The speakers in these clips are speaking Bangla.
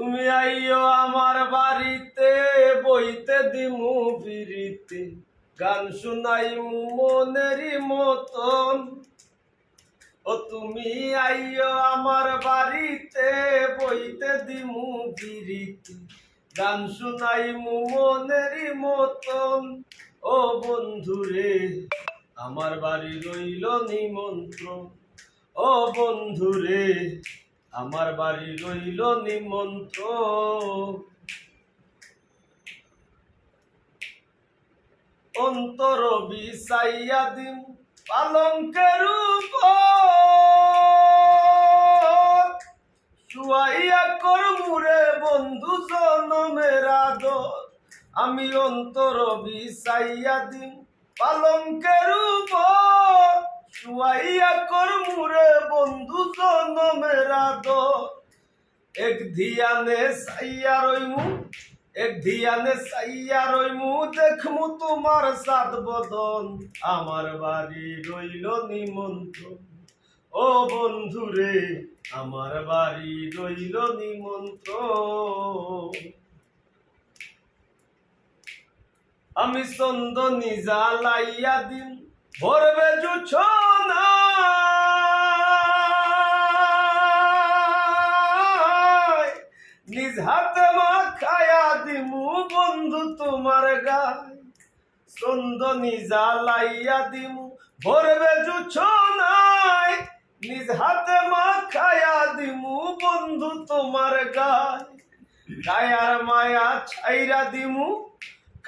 তুমি আইও আমার বাড়িতে, বইতে দিমু বিড়িতে, গান শুনাইমু মনেরই মতন। ও তুমি আইও আমার বাড়িতে, বইতে দিমু বিড়িতে, গান শুনাইমু মনেরই মতন। ও বন্ধুরে আমার বাড়ি রইল নিমন্ত্রণ। ও বন্ধুরে আমার বাড়ি রইল নিমন্ত্রণ। অন্তর বিছাইয়া দিম পালঙ্কের উপর, শুয়াইয়া করমুরে বন্ধু জনমের আদর। আমি অন্তর বিছাইয়া দিম পালঙ্কের উপর, শুয়াইয়া করমুরে বন্ধু জনমের আদর। এক ধিয়ানে সাইয়া রইমু, এক ধিয়ানে সাইয়া রইমু, দেখমু তোমার সাত বদন। আমার বাড়ি রইল নিমন্ত্রণ। ও বন্ধুরে আমার বাড়ি রইল নিমন্ত্রণ। আমি চন্দনী জ্বালাইয়া দিম ভরবে জোছনা, নিজ হাতে মাখায়া দিমু বন্ধু তোমার গায়। চন্দনী জ্বালাইয়া দিমু ভরবে জোছনায়, নিজ হাতে মাখায়া দিমু বন্ধু তোমার গায়। কায়ার মায়া ছাইরা দিমু,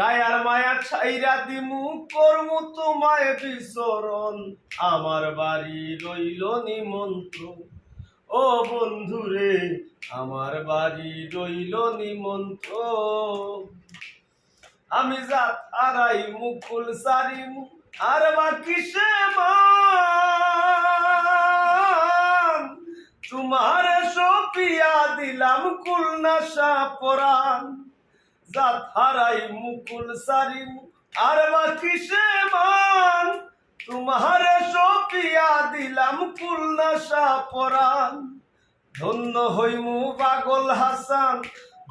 কায়ার মায়া ছাইরা দিমু, করমু তোমায় বিচরণ। আমার বাড়ি রইল নিমন্ত্রণ। ও বন্ধুরে আমার বাড়ি রইল নিমন্ত্রণ। আমি জাত হারাই মুকুল সারিমু, আর বাকি সে মান। তোমার সপিয়া দিলাম কুলনাশা পরাণ। জাত হারাই মুকুল সারিমু, আর বাকি সে মান। তোমার সপিয়া দিলাম কুলনাশা পরাণ। ধন্য হইমু পাগল হাসান,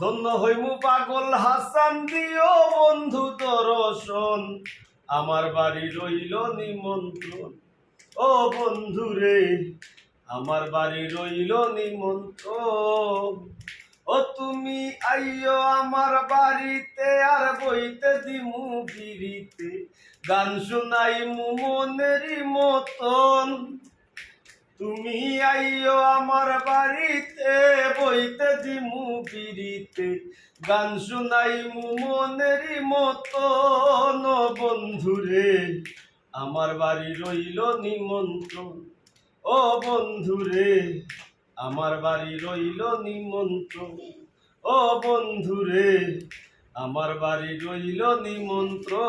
ধন্য হইমু পাগল হাসান, দিও বন্ধু দর্শন। আমার বাড়ি রইল নিমন্ত্রণ। ও বন্ধুরে আমার বাড়ি রইল নিমন্ত্রণ। ও তুমি আইও আমার বাড়িতে, আর বইতে দিমু বিড়িতে, গান শুনাইমু মনেরই মতন। তুমি আইও আমার বাড়িতে, বইতে দিমু বিড়িতে, গান শুনাইমু মনেরই মতন। ও বন্ধুরে আমার বাড়ি রইল নিমন্ত্রণ। ও বন্ধুরে আমার বাড়ি রইল নিমন্ত্রণ। ও বন্ধুরে আমার বাড়ি রইল নিমন্ত্রণ।